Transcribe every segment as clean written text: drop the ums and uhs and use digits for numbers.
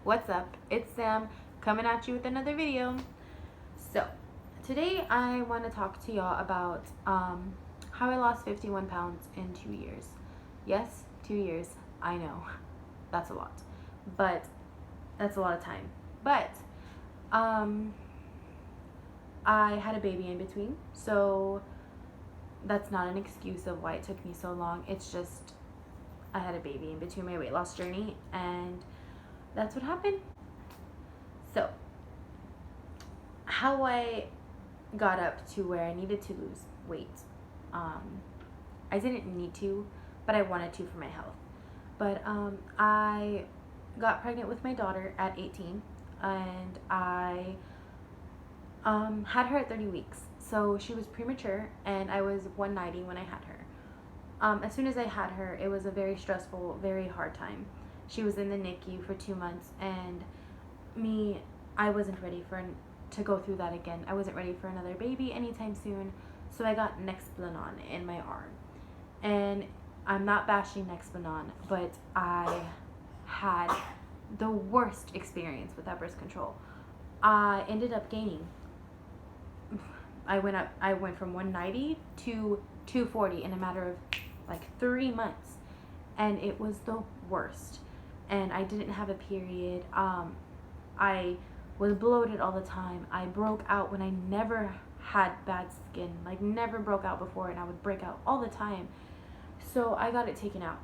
What's up? It's Sam coming at you with another video. So, today I want to talk to y'all about how I lost 51 pounds in 2 years. Yes, 2 years. I know that's a lot, but that's a lot of time. But um, I had a baby in between, so that's not an excuse of why it took me so long. It's just I had a baby in between my weight loss journey, and that's what happened. So, how I got up to where I needed to lose weight. Um, I didn't need to, but I wanted to for my health. But I got pregnant with my daughter at 18, and I had her at 30 weeks. So she was premature, and I was 190 when I had her. As soon as I had her, it was a very stressful, very hard time. She was in the NICU for 2 months, and me, I wasn't ready to go through that again. I wasn't ready for another baby anytime soon, so I got Nexplanon in my arm. And I'm not bashing Nexplanon, but I had the worst experience with that birth control. I ended up gaining. I went from 190 to 240 in a matter of like 3 months, and it was the worst. And I didn't have a period. I was bloated all the time. I broke out when I never had bad skin, like never broke out before, and I would break out all the time. So I got it taken out.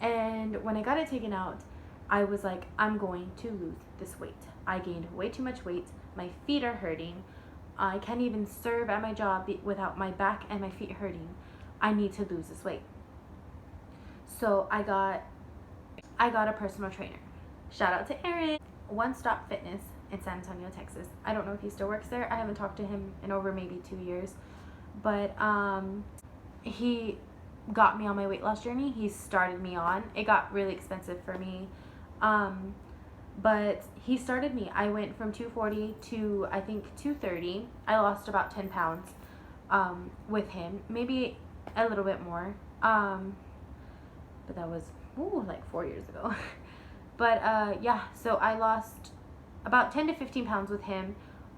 And when I got it taken out, I was like, I'm going to lose this weight. I gained way too much weight. My feet are hurting. I can't even serve at my job without my back and my feet hurting. I need to lose this weight. So I got a personal trainer. Shout out to Aaron. One Stop Fitness in San Antonio, Texas. I don't know if he still works there. I haven't talked to him in over maybe 2 years. But he got me on my weight loss journey. He started me on. It got really expensive for me. But he started me. I went from 240 to I think 230. I lost about 10 pounds with him. Maybe a little bit more. But that was like 4 years ago. But yeah, so I lost about 10 to 15 pounds with him.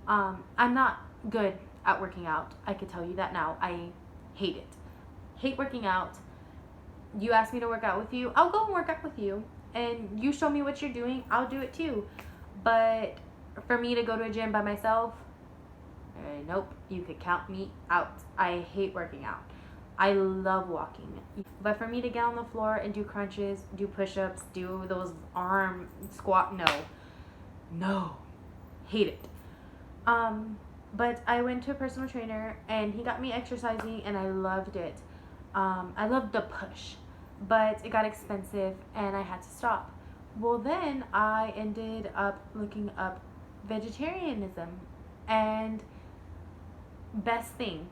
I'm not good at working out. I could tell you that now. I hate it. Hate working out. You ask me to work out with you, I'll go and work out with you. And you show me what you're doing, I'll do it too. But for me to go to a gym by myself, nope, you could count me out. I hate working out. I love walking. But for me to get on the floor and do crunches, do push-ups, do those arm squat, no, hate it. But I went to a personal trainer, and he got me exercising, and I loved it. I loved the push, but it got expensive, and I had to stop. Well, then I ended up looking up vegetarianism, and best thing,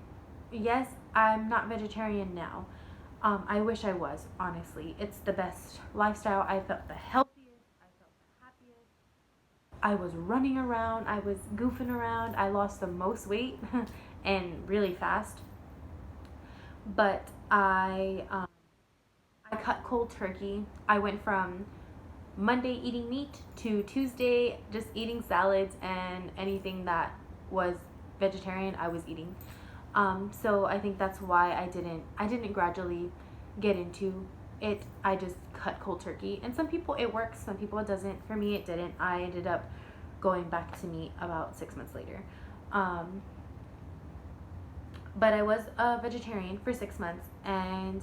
yes, I'm not vegetarian now. I wish I was, honestly. It's the best lifestyle. I felt the healthiest. I felt the happiest. I was running around. I was goofing around. I lost the most weight and really fast. But I cut cold turkey. I went from Monday eating meat to Tuesday just eating salads, and anything that was vegetarian I was eating. So I think that's why I didn't gradually get into it. I just cut cold turkey, and some people it works, some people it doesn't. For me, it didn't. I ended up going back to meat about 6 months later. Um, but I was a vegetarian for 6 months, and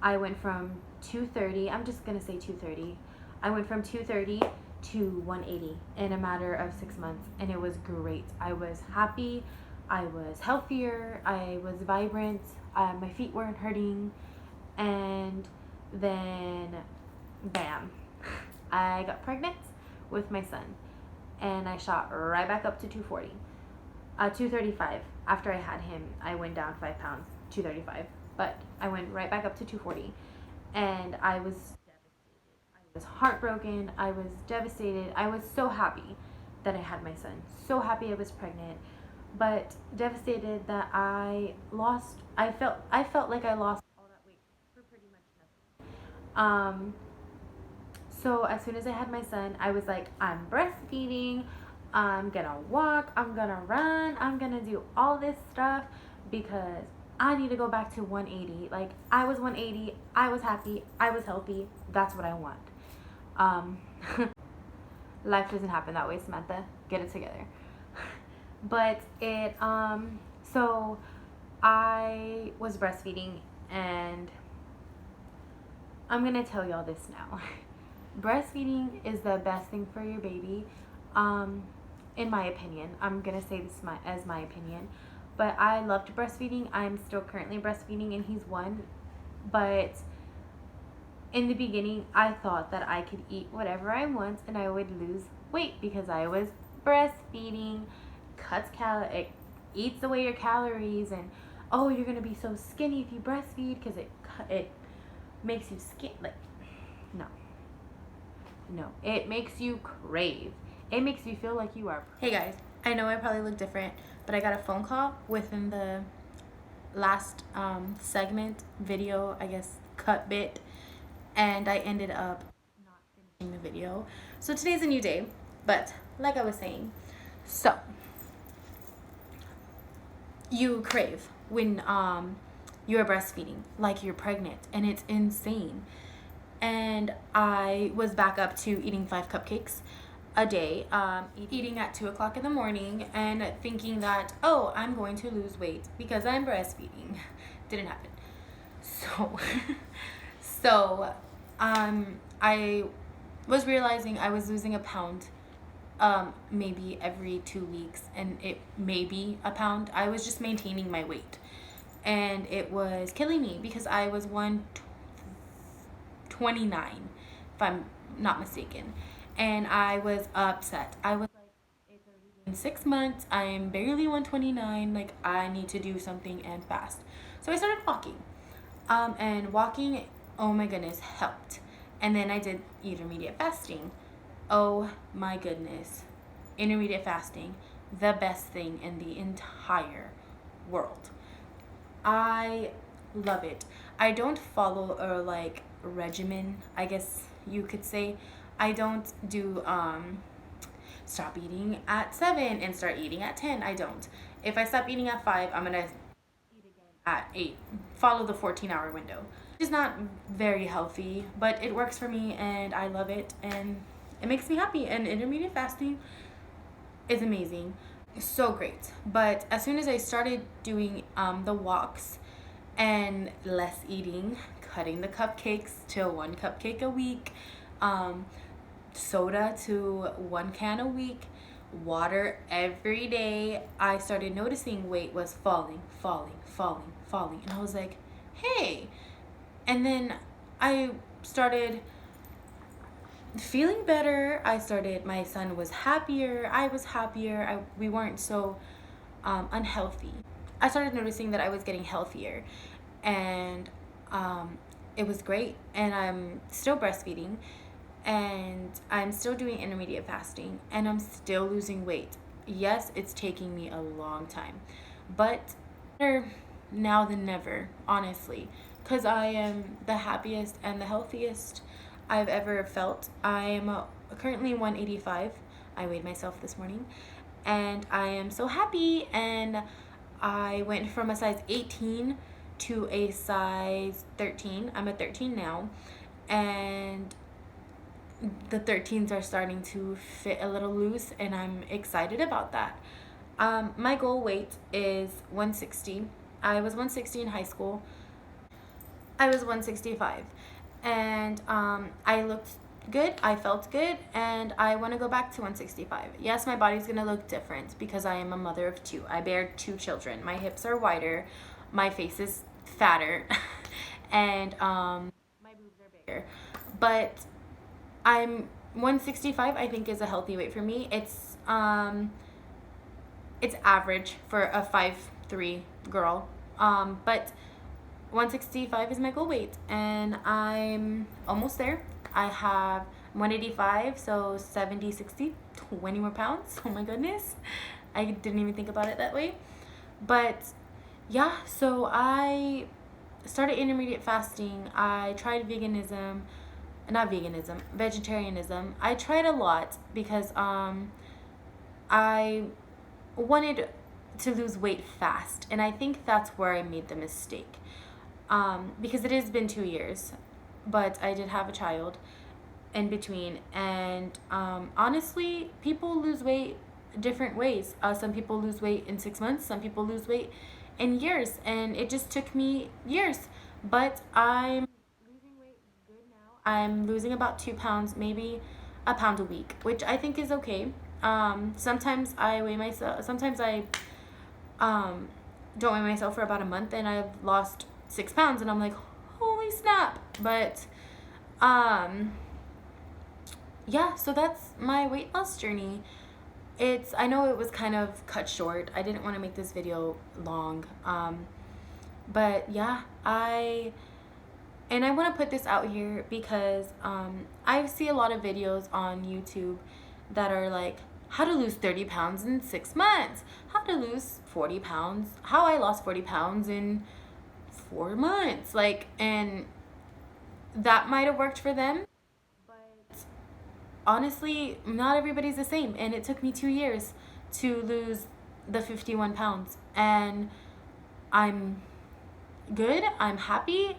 I went from 230. I'm just gonna say 230. I went from 230 to 180 in a matter of 6 months, and it was great. I was happy. I was healthier. I was vibrant. My feet weren't hurting, and then, bam, I got pregnant with my son, and I shot right back up to 240. 235. After I had him, I went down 5 pounds, 235. But I went right back up to 240, and I was devastated. I was heartbroken. I was devastated. I was so happy that I had my son. So happy I was pregnant, but devastated that I lost. I felt like I lost all that weight for pretty much nothing. So as soon as I had my son, I was like, I'm breastfeeding, I'm gonna walk, I'm gonna run, I'm gonna do all this stuff because I need to go back to 180. Like, I was 180, I was happy, I was healthy. That's what I want. Um, life doesn't happen that way, Samantha. Get it together. But so I was breastfeeding, and I'm gonna tell y'all this now. Breastfeeding is the best thing for your baby, in my opinion. I'm gonna say this as my opinion, but I loved breastfeeding. I'm still currently breastfeeding, and he's 1. But in the beginning, I thought that I could eat whatever I want and I would lose weight because I was breastfeeding. It eats away your calories, and oh, you're gonna be so skinny if you breastfeed because it makes you skin. Like, no, it makes you crave. It makes you feel like you are. Hey guys, I know I probably look different, but I got a phone call within the last segment video, I guess, cut bit, and I ended up not finishing the video. So today's a new day, but like I was saying, so you crave when you're breastfeeding, like you're pregnant, and it's insane. And I was back up to eating 5 cupcakes a day, eating at 2 o'clock in the morning, and thinking that, oh, I'm going to lose weight because I'm breastfeeding. Didn't happen. So I was realizing I was losing a pound maybe every 2 weeks, and it may be a pound. I was just maintaining my weight, and it was killing me because I was 129, if I'm not mistaken, and I was upset. I was like, it's already been 6 months, I'm barely 129, like, I need to do something and fast. So I started walking, and walking, oh my goodness, helped. And then I did intermediate fasting. Oh my goodness, intermediate fasting, the best thing in the entire world. I love it. I don't follow a like regimen, I guess you could say. I don't do stop eating at 7 and start eating at 10. I don't. If I stop eating at 5, I'm gonna eat again at 8. Follow the 14-hour window. It's not very healthy, but it works for me, and I love it, and it makes me happy. And intermediate fasting is amazing, so great. But as soon as I started doing the walks and less eating, cutting the cupcakes to 1 cupcake a week, soda to 1 can a week, water every day, I started noticing weight was falling. And I was like, hey. And then I started feeling better. My son was happier, I was happier, we weren't so unhealthy. I started noticing that I was getting healthier, and it was great. And I'm still breastfeeding, and I'm still doing intermediate fasting, and I'm still losing weight. Yes, it's taking me a long time, but better now than never, honestly, because I am the happiest and the healthiest I've ever felt. I am currently 185. I weighed myself this morning, and I am so happy. And I went from a size 18 to a size 13. I'm a 13 now, and the 13s are starting to fit a little loose, and I'm excited about that. My goal weight is 160. I was 160 in high school. I was 165, and I looked good, I felt good, and I want to go back to 165. Yes, my body's gonna look different because I am a mother of 2. I bear 2 children. My hips are wider, my face is fatter, and my boobs are bigger. But I'm 165, I think, is a healthy weight for me. It's average for a 5'3" girl, but 165 is my goal weight, and I'm almost there. I have 185, so 70, 60, 20 more pounds. Oh my goodness, I didn't even think about it that way. But yeah, so I started intermediate fasting. I tried veganism, not veganism, vegetarianism. I tried a lot because I wanted to lose weight fast, and I think that's where I made the mistake. Because it has been 2 years, but I did have a child in between, and honestly, people lose weight different ways. Some people lose weight in 6 months, some people lose weight in years, and it just took me years. But I'm losing weight good now. I'm losing about 2 pounds, maybe a pound a week, which I think is okay. Sometimes I weigh myself, sometimes I don't weigh myself for about a month, and I've lost 6 pounds, and I'm like, holy snap. But yeah, so that's my weight loss journey. I know it was kind of cut short. I didn't want to make this video long. But yeah, I want to put this out here because I see a lot of videos on YouTube that are like, how to lose 30 pounds in 6 months, how to lose 40 pounds, how I lost 40 pounds in 4 months. Like, and that might have worked for them, but honestly, not everybody's the same. And it took me 2 years to lose the 51 pounds. And I'm good. I'm happy.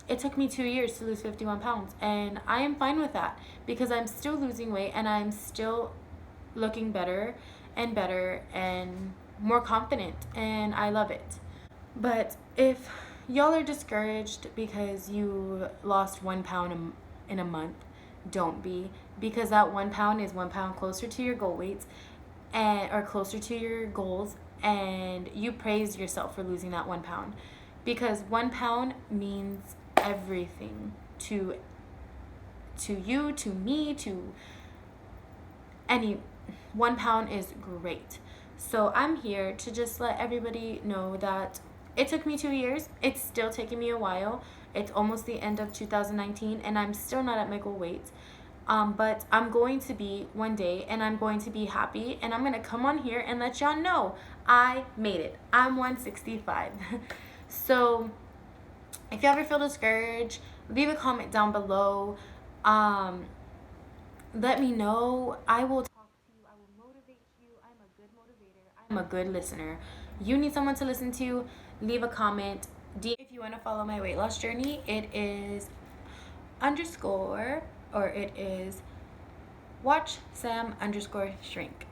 It took me 2 years to lose 51 pounds. And I am fine with that because I'm still losing weight and I'm still looking better and more confident. And I love it. But if y'all are discouraged because you lost 1 pound in a month, don't be, because that 1 pound is 1 pound closer to your goal weights or closer to your goals, and you praise yourself for losing that 1 pound, because 1 pound means everything to you, to me, to any. 1 pound is great. So I'm here to just let everybody know that it took me 2 years. It's still taking me a while. It's almost the end of 2019, and I'm still not at my goal weight. But I'm going to be one day, and I'm going to be happy, and I'm going to come on here and let y'all know I made it. I'm 165. So if you ever feel discouraged, leave a comment down below. Let me know. I will talk to you. I will motivate you. I'm a good motivator. I'm a good listener. You need someone to listen to, leave a comment. If you want to follow my weight loss journey, it is watch Sam _shrink.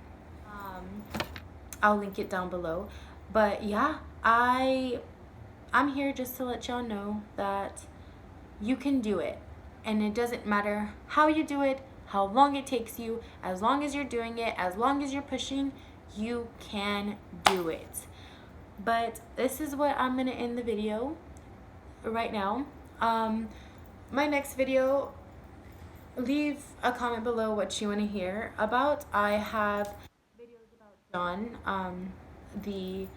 I'll link it down below. But yeah, I'm here just to let y'all know that you can do it, and it doesn't matter how you do it, how long it takes you. As long as you're doing it, as long as you're pushing, you can do it. But this is what I'm gonna end the video right now. My next video, leave a comment below what you want to hear about. I have videos about John, the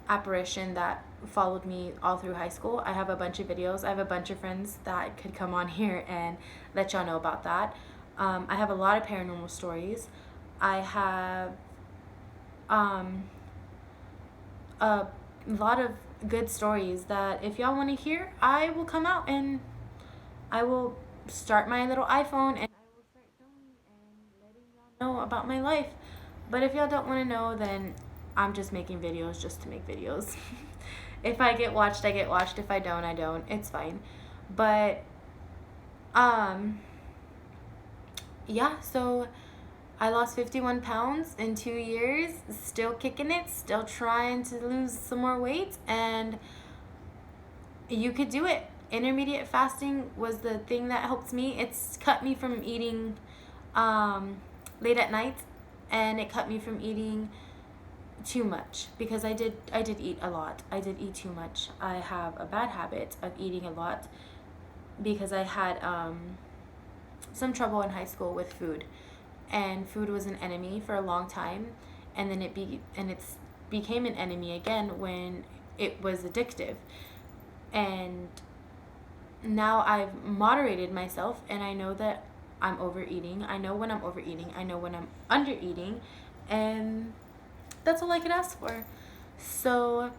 apparition that followed me all through high school. I have a bunch of videos. I have a bunch of friends that could come on here and let y'all know about that. I have a lot of paranormal stories. I have a lot of good stories that if y'all want to hear, I will come out and I will start my little iPhone and I will start filming and letting y'all know about my life. But if y'all don't want to know, then I'm just making videos just to make videos. If I get watched, I get watched. If I don't, I don't. It's fine. But yeah, so I lost 51 pounds in 2 years, still kicking it, still trying to lose some more weight, and you could do it. Intermediate fasting was the thing that helped me. It's cut me from eating late at night, and it cut me from eating too much, because I did eat a lot. I did eat too much. I have a bad habit of eating a lot because I had some trouble in high school with food, and food was an enemy for a long time, and then it became an enemy again when it was addictive. And now I've moderated myself, and I know that I'm overeating. I know when I'm overeating. I know when I'm undereating, and that's all I could ask for. So,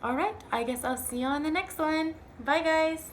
all right, I guess I'll see you on the next one. Bye, guys.